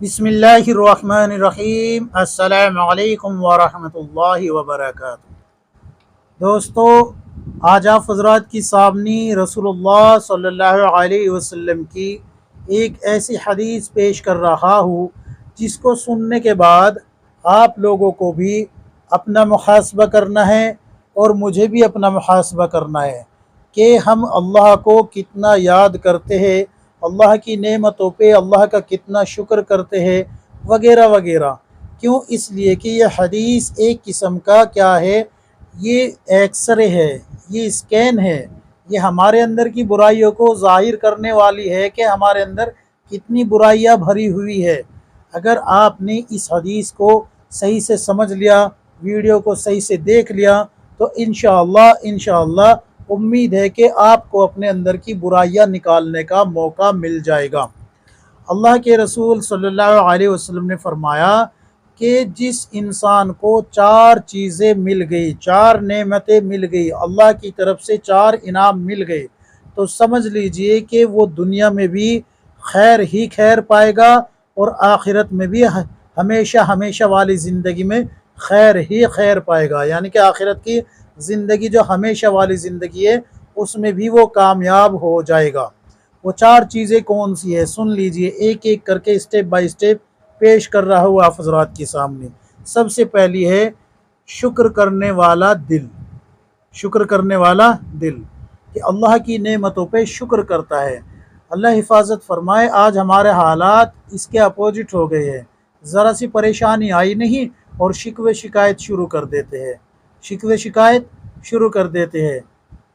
बिस्मिल्लाहिर्रहमानिर्रहीम। अस्सलामु अलैकुम वरहमतुल्लाहि वबरकातुहू। दोस्तों, आज आप हज़रात की सामने रसूलुल्लाह सल्लल्लाहु अलैहि वसल्लम की एक ऐसी हदीस पेश कर रहा हूँ जिसको सुनने के बाद आप लोगों को भी अपना मुहासबा करना है और मुझे भी अपना मुहासबा करना है कि हम अल्लाह को कितना याद करते हैं, अल्लाह की नेमतों पे अल्लाह का कितना शुक्र करते हैं, वगैरह वगैरह। क्यों? इसलिए कि यह हदीस एक किस्म का क्या है, ये एक्सरे है, ये स्कैन है, ये हमारे अंदर की बुराइयों को ज़ाहिर करने वाली है कि हमारे अंदर कितनी बुराइयां भरी हुई है। अगर आपने इस हदीस को सही से समझ लिया, वीडियो को सही से देख लिया, तो इंशाअल्लाह उम्मीद है कि आपको अपने अंदर की बुराइयां निकालने का मौका मिल जाएगा। अल्लाह के रसूल सल्लल्लाहु अलैहि वसल्लम ने फरमाया कि जिस इंसान को चार चीज़ें मिल गई, चार नेमतें मिल गई, अल्लाह की तरफ से चार इनाम मिल गए, तो समझ लीजिए कि वो दुनिया में भी खैर ही खैर पाएगा और आखिरत में भी हमेशा हमेशा वाली ज़िंदगी में खैर ही खैर पाएगा। यानी कि आखिरत की ज़िंदगी जो हमेशा वाली ज़िंदगी है उसमें भी वो कामयाब हो जाएगा। वो चार चीज़ें कौन सी है, सुन लीजिए, एक एक करके स्टेप बाय स्टेप पेश कर रहा हूँ आप हज़रात के सामने। सबसे पहली है शुक्र करने वाला दिल। शुक्र करने वाला दिल कि अल्लाह की नेमतों पे शुक्र करता है। अल्लाह हिफाजत फरमाए, आज हमारे हालात इसके अपोजिट हो गए हैं। ज़रा सी परेशानी आई नहीं और शिकवे शिकायत शुरू कर देते हैं, शिकवे शिकायत शुरू कर देते हैं।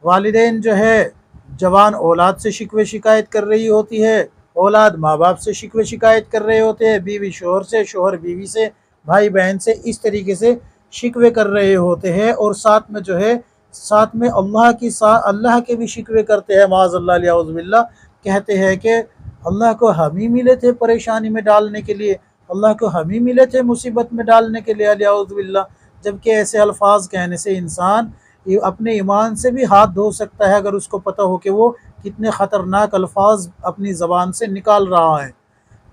वालिदैन जो है जवान औलाद से शिकवे शिकायत कर रही होती है, औलाद माँ बाप से शिकवे शिकायत कर रहे होते हैं, बीवी शोहर से, शोहर बीवी से, भाई बहन से, इस तरीके से शिकवे कर रहे होते हैं। और साथ में जो है साथ में अल्लाह के भी शिकवे करते हैं, माज़अल्लाह औज़ुबिल्लाह। कहते हैं कि अल्लाह को हम ही मिले थे परेशानी में डालने के लिए, अल्लाह को हम ही मिले थे मुसीबत में डालने के लिए, औज़ुबिल्लाह। जबकि ऐसे अल्फाज कहने से इंसान अपने ईमान से भी हाथ धो सकता है अगर उसको पता हो कि वो कितने ख़तरनाक अल्फाज अपनी ज़बान से निकाल रहा है।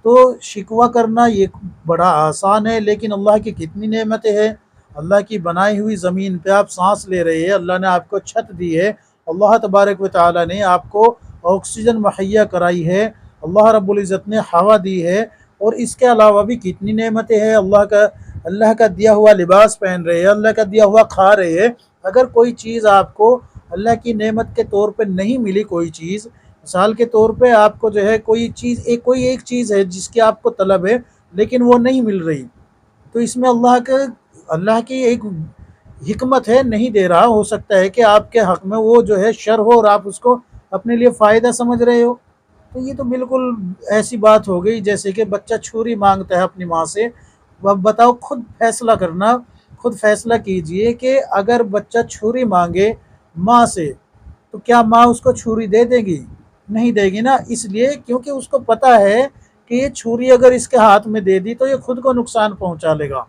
तो शिकवा करना ये बड़ा आसान है, लेकिन अल्लाह की कितनी नेमतें हैं। अल्लाह की बनाई हुई ज़मीन पे आप सांस ले रहे हैं, अल्लाह ने आपको छत दी है, अल्लाह तबारक व तआला ने आपको ऑक्सीजन मुहैया कराई है, अल्लाह रब्बुल इज़्ज़त ने हवा दी है, और इसके अलावा भी कितनी नेमतें हैं। अल्लाह का दिया हुआ लिबास पहन रहे हैं, अल्लाह का दिया हुआ खा रहे हैं। अगर कोई चीज़ आपको अल्लाह की नेमत के तौर पे नहीं मिली, कोई चीज़ मिसाल के तौर पे आपको जो है कोई एक चीज़ है जिसकी आपको तलब है लेकिन वो नहीं मिल रही, तो इसमें अल्लाह की एक हिकमत है, नहीं दे रहा। हो सकता है कि आपके हक़ में वो जो है शर हो और आप उसको अपने लिए फ़ायदा समझ रहे हो। तो ये तो बिल्कुल ऐसी बात हो गई जैसे कि बच्चा छुरी मांगता है अपनी माँ से। अब बताओ, खुद फैसला करना, खुद फैसला कीजिए कि अगर बच्चा छुरी मांगे माँ से तो क्या माँ उसको छुरी दे देगी? नहीं देगी ना। इसलिए क्योंकि उसको पता है कि ये छुरी अगर इसके हाथ में दे दी तो ये खुद को नुकसान पहुंचा लेगा,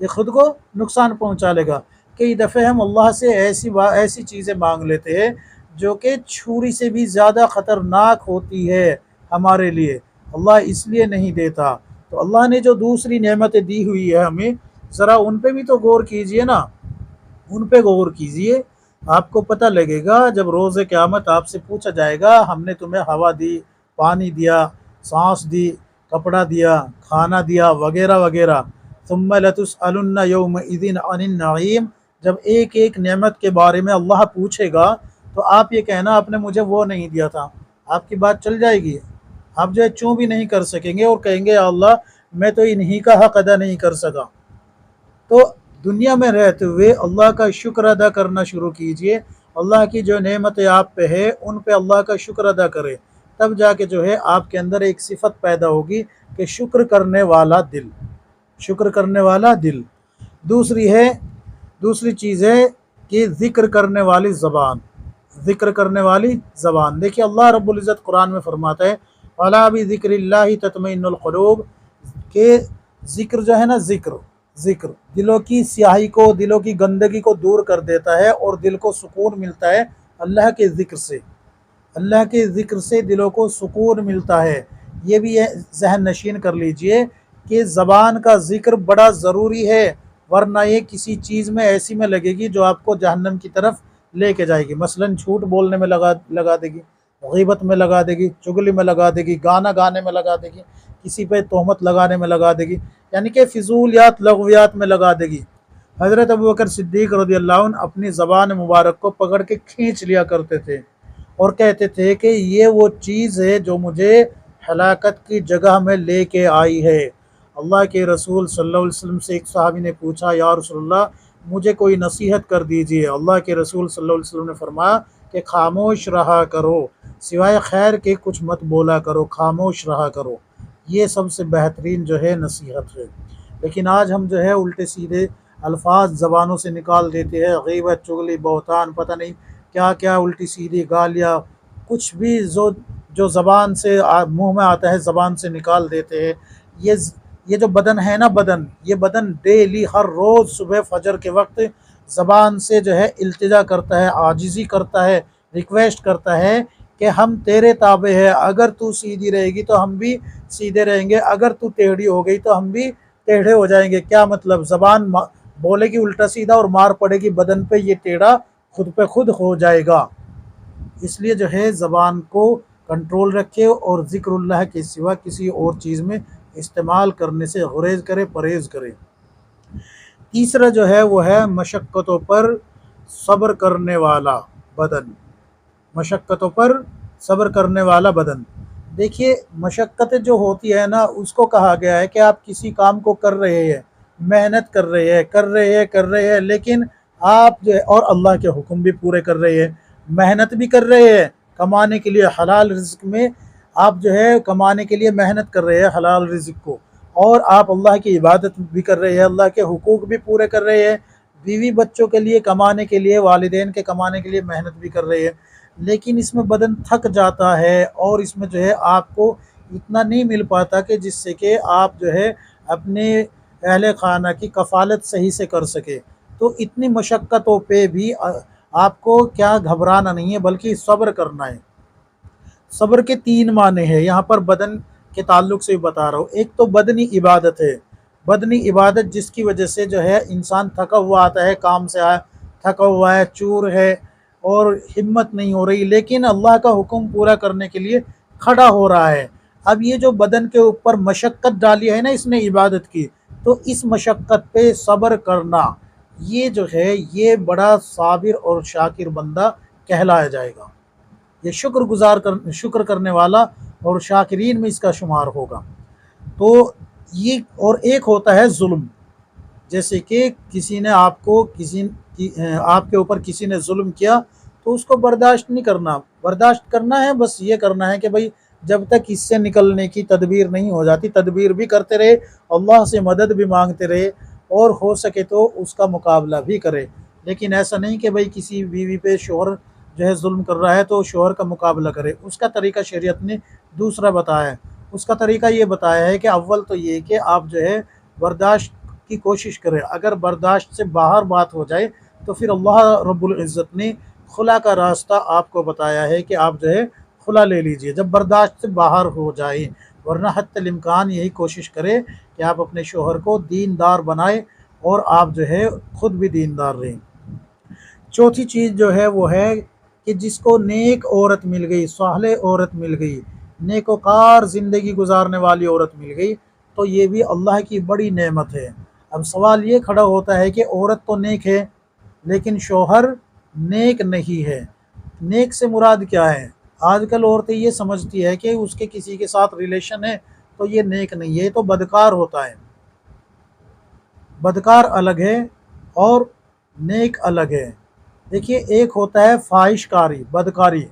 ये खुद को नुकसान पहुंचा लेगा। कई दफ़े हम अल्लाह से ऐसी चीज़ें मांग लेते हैं जो कि छुरी से भी ज़्यादा ख़तरनाक होती है हमारे लिए, अल्लाह इसलिए नहीं देता। तो अल्लाह ने जो दूसरी नेमतें दी हुई है हमें, ज़रा उन पे भी तो गौर कीजिए ना, उन पे गौर कीजिए। आपको पता लगेगा जब रोज़े क़यामत आपसे पूछा जाएगा, हमने तुम्हें हवा दी, पानी दिया, सांस दी, कपड़ा दिया, खाना दिया, वगैरह वगैरह। सुम्मा लतुसअलुन्ना यौमइज़िन अनिन नईम। जब एक एक नेमत के बारे में अल्लाह पूछेगा तो आप ये कहना आपने मुझे वो नहीं दिया था, आपकी बात चल जाएगी। आप जो है चूँ भी नहीं कर सकेंगे और कहेंगे या अल्लाह मैं तो इन्हीं का हक़ अदा नहीं कर सका। तो दुनिया में रहते हुए अल्लाह का शुक्र अदा करना शुरू कीजिए। अल्लाह की जो नेमतें आप पे है उन पे अल्लाह का शुक्र अदा करें, तब जाके जो है आपके अंदर एक सिफत पैदा होगी कि शुक्र करने वाला दिल, शुक्र करने वाला दिल। दूसरी चीज़ है कि ज़िक्र करने वाली ज़बान, ज़िक्र करने वाली ज़बान। देखिए अल्लाह रब्बुल इज़्ज़त कुरान में फरमाता है अला बिज़िक्रिल्लाहि तत्मइन्नुल क़ुलूब, के ज़िक्र जो है ना, ज़िक्र दिलों की स्याही को, दिलों की गंदगी को दूर कर देता है और दिल को सुकून मिलता है अल्लाह के ज़िक्र से। अल्लाह के ज़िक्र से दिलों को सुकून मिलता है। ये भी जहन नशीन कर लीजिए कि ज़बान का ज़िक्र बड़ा ज़रूरी है, वरना ये किसी चीज़ में ऐसी में लगेगी जो आपको जहन्नम की तरफ लेके जाएगी। मसलन झूठ बोलने में लगा देगी, गीबत में लगा देगी, चुगली में लगा देगी, गाना गाने में लगा देगी, किसी पे तोहमत लगाने में लगा देगी, यानी कि फिजूलियात लगवियात में लगा देगी। हज़रत अबू बकर सिद्दीक़ रज़ियल्लाहु अन्हु अपनी ज़बान मुबारक को पकड़ के खींच लिया करते थे और कहते थे कि ये वो चीज़ है जो मुझे हलाकत की जगह में लेके आई है। अल्लाह के रसूल सल्लल्लाहु अलैहि वसल्लम से एक सहाबी ने पूछा, या रसूलल्लाह मुझे कोई नसीहत कर दीजिए। अल्लाह के रसूल सल्लल्लाहु अलैहि वसल्लम ने फरमाया कि खामोश रहा करो, सिवाय खैर के कुछ मत बोला करो, खामोश रहा करो। ये सबसे बेहतरीन जो है नसीहत है। लेकिन आज हम जो है उल्टे सीधे अल्फाज ज़बानों से निकाल देते हैं, गीबत, चुगली, बहतान, पता नहीं क्या क्या उल्टी सीधी गालियाँ, कुछ भी जो ज़बान से मुंह में आता है ज़बान से निकाल देते हैं। ये जो बदन है ना, ये बदन डेली हर रोज़ सुबह फजर के वक्त ज़बान से जो है इल्तिजा करता है, आजिज़ी करता है, रिक्वेस्ट करता है कि हम तेरे ताबे हैं, अगर तू सीधी रहेगी तो हम भी सीधे रहेंगे, अगर तू टेढ़ी हो गई तो हम भी टेढ़े हो जाएंगे। क्या मतलब, ज़बान बोलेगी उल्टा सीधा और मार पड़ेगी बदन पे, ये टेढ़ा खुद पे खुद हो जाएगा। इसलिए जो है ज़बान को कंट्रोल रखे और ज़िक्रुल्लाह के सिवा किसी और चीज़ में इस्तेमाल करने से गुरेज करे, परहेज़ करे। तीसरा जो है वो है मशक्क़तों पर सब्र करने वाला बदन। मशक्क़तों पर सब्र करने वाला बदन। देखिए, मशक्क़तें जो होती है ना, उसको कहा गया है कि आप किसी काम को कर रहे हैं, मेहनत कर रहे हैं, लेकिन आप जो है और अल्लाह के हुक्म भी पूरे कर रहे हैं, मेहनत भी कर रहे हैं कमाने के लिए, हलाल रिज़्क़ में आप जो है कमाने के लिए मेहनत कर रहे हैं हलाल रिज़्क़ को, और आप अल्लाह की इबादत भी कर रहे हैं, अल्लाह के हुकूक भी पूरे कर रहे हैं, बीवी बच्चों के लिए कमाने के लिए, वालिदैन के कमाने के लिए मेहनत भी कर रहे हैं। लेकिन इसमें बदन थक जाता है और इसमें जो है आपको इतना नहीं मिल पाता कि जिससे कि आप जो है अपने अहले खाना की कफ़ालत सही से कर सके। तो इतनी मशक्क़तों पे भी आपको क्या घबराना नहीं है, बल्कि सब्र करना है। सब्र के तीन माने हैं, यहाँ पर बदन के ताल्लुक से भी बता रहा हूँ। एक तो बदनी इबादत है, बदनी इबादत जिसकी वजह से जो है इंसान थका हुआ आता है, काम से आया थका हुआ है, चूर है और हिम्मत नहीं हो रही, लेकिन अल्लाह का हुक्म पूरा करने के लिए खड़ा हो रहा है। अब ये जो बदन के ऊपर मशक्क़त डाली है ना इसने इबादत की, तो इस मशक्क़त पे सब्र करना, ये जो है ये बड़ा साबिर और शाकिर बंदा कहलाया जाएगा। ये शुक्र करने वाला और शाकिरीन में इसका शुमार होगा। तो ये, और एक होता है जुल्म, जैसे कि किसी ने आपके ऊपर किसी ने जुल्म किया तो उसको बर्दाश्त नहीं करना, बर्दाश्त करना है, बस ये करना है कि भाई जब तक इससे निकलने की तदबीर नहीं हो जाती, तदबीर भी करते रहे, अल्लाह से मदद भी मांगते रहे और हो सके तो उसका मुकाबला भी करे। लेकिन ऐसा नहीं कि भाई किसी बीवी पे शोहर जो है जुल्म कर रहा है तो शोहर का मुकाबला करे। उसका तरीका शरीयत ने दूसरा बताया है। उसका तरीका ये बताया है कि अव्वल तो ये कि आप जो है बर्दाश्त की कोशिश करें, अगर बर्दाश्त से बाहर बात हो जाए तो फिर अल्लाह रब्बुल इज़्ज़त ने खुला का रास्ता आपको बताया है कि आप जो है खुला ले लीजिए जब बर्दाश्त से बाहर हो जाए, वरना हत्तल इम्कान यही कोशिश करें कि आप अपने शोहर को दीनदार बनाए और आप जो है ख़ुद भी दीनदार रहें। चौथी चीज़ जो है वो है कि जिसको नेक औरत मिल गई, साले औरत मिल गई, नेकोकार ज़िंदगी गुजारने वाली औरत मिल गई, तो ये भी अल्लाह की बड़ी नेमत है। अब सवाल ये खड़ा होता है कि औरत तो नेक है लेकिन शौहर नेक नहीं है। नेक से मुराद क्या है? आजकल औरतें ये समझती है कि उसके किसी के साथ रिलेशन है तो ये नेक नहीं है, ये तो बदकार होता है। बदकार अलग है और नेक अलग है। देखिए, एक होता है फाहिशकारी, बदकारी,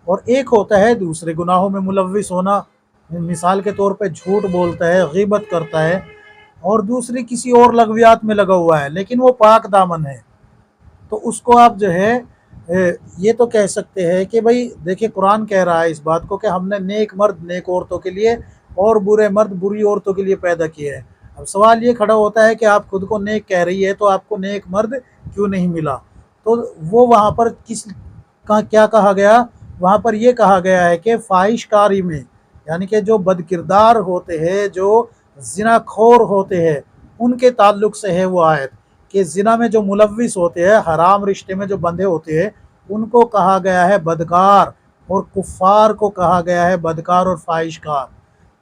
और एक होता है दूसरे गुनाहों में मुलव्विस होना। मिसाल के तौर पे झूठ बोलता है, गीबत करता है, और दूसरी किसी और लगवियात में लगा हुआ है, लेकिन वो पाक दामन है, तो उसको आप जो है ये तो कह सकते हैं कि भाई देखिए, कुरान कह रहा है इस बात को कि हमने नेक मर्द नेक औरतों के लिए और बुरे मर्द बुरी औरतों के लिए पैदा किए हैं। अब सवाल ये खड़ा होता है कि आप खुद को नेक कह रही है तो आपको नेक मर्द क्यों नहीं मिला? तो वो वहाँ पर क्या कहा गया? वहाँ पर यह कहा गया है कि फाहिशकारी में यानी कि जो बदकिरदार होते हैं, जो ज़िनाखोर होते हैं, उनके ताल्लुक से है वो आयत कि ज़िना में जो मुलव्विस होते हैं, हराम रिश्ते में जो बंधे होते हैं, उनको कहा गया है बदकार, और कुफ़ार को कहा गया है बदकार और फाहिशकार।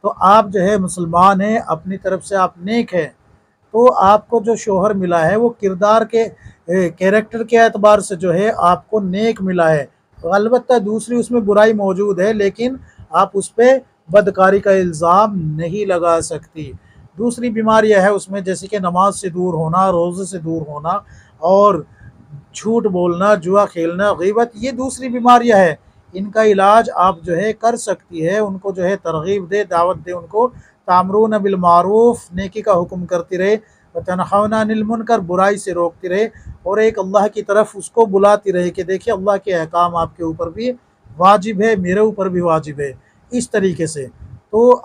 तो आप जो है मुसलमान हैं, अपनी तरफ से आप नेक हैं, तो आपको जो शोहर मिला है वो किरदार के कैरेक्टर के एतबार से जो है आपको नेक मिला है। अलबत्ता दूसरी उसमें बुराई मौजूद है, लेकिन आप उस पर बदकारी का इल्ज़ाम नहीं लगा सकती। दूसरी बीमारियां है उसमें, जैसे कि नमाज से दूर होना, रोज़े से दूर होना, और झूठ बोलना, जुआ खेलना, गीबत, ये दूसरी बीमारियां है। इनका इलाज आप जो है कर सकती है, उनको जो है तरगीब दे, दावत दे, उनको तामरून बिल मारूफ, नेकी का हुक्म करती रहे, व तनहौना अनिल मुनकर, बुराई से रोकती रहे, और एक अल्लाह की तरफ उसको बुलाती रहे कि देखिए अल्लाह के अहकाम आपके ऊपर भी वाजिब है, मेरे ऊपर भी वाजिब है, इस तरीके से। तो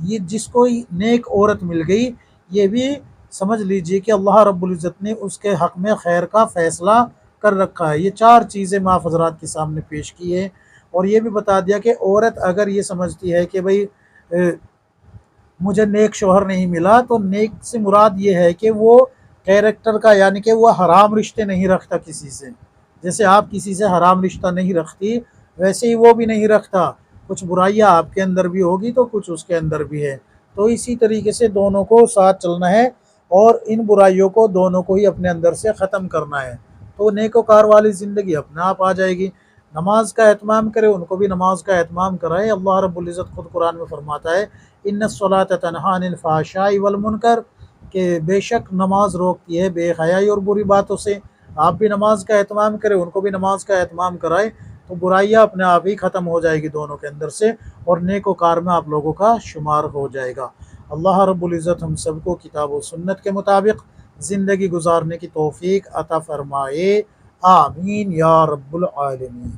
ये जिसको नेक औरत मिल गई, ये भी समझ लीजिए कि अल्लाह रब्बुल इज़्ज़त ने उसके हक़ में खैर का फ़ैसला कर रखा है। ये चार चीज़ें मैं आप हज़रात के सामने पेश की है, और ये भी बता दिया कि औरत अगर ये समझती है कि भाई मुझे नेक शोहर नहीं मिला, तो नेक से मुराद ये है कि वो कैरेक्टर का, यानी कि वो हराम रिश्ते नहीं रखता किसी से। जैसे आप किसी से हराम रिश्ता नहीं रखती, वैसे ही वो भी नहीं रखता। कुछ बुराइयां आपके अंदर भी होगी तो कुछ उसके अंदर भी है, तो इसी तरीके से दोनों को साथ चलना है, और इन बुराइयों को दोनों को ही अपने अंदर से ख़त्म करना है, तो नेकोकार वाली ज़िंदगी अपने आप आ जाएगी। नमाज का एहतमाम करे, उनको भी नमाज का एहतमाम कराए। अल्लाह रब्बुल इज़्ज़त खुद कुरान में फरमाता है, इन्नस्सलात तनहा अनिल फ़हशाई वल मुनकर, कि बेशक नमाज रोकती है बेहयाई और बुरी बातों से। आप भी नमाज का एहतमाम करें, उनको भी नमाज का एहतमाम कराएं, तो बुराइयाँ अपने आप ही ख़त्म हो जाएगी दोनों के अंदर से, और नेकोकार में आप लोगों का शुमार हो जाएगा। अल्लाह रब्बुल इज़्ज़त हम सबको किताब और सुन्नत के मुताबिक ज़िंदगी गुजारने की तौफ़ीक अता फ़रमाए। आमीन या रब्बुल आलमीन।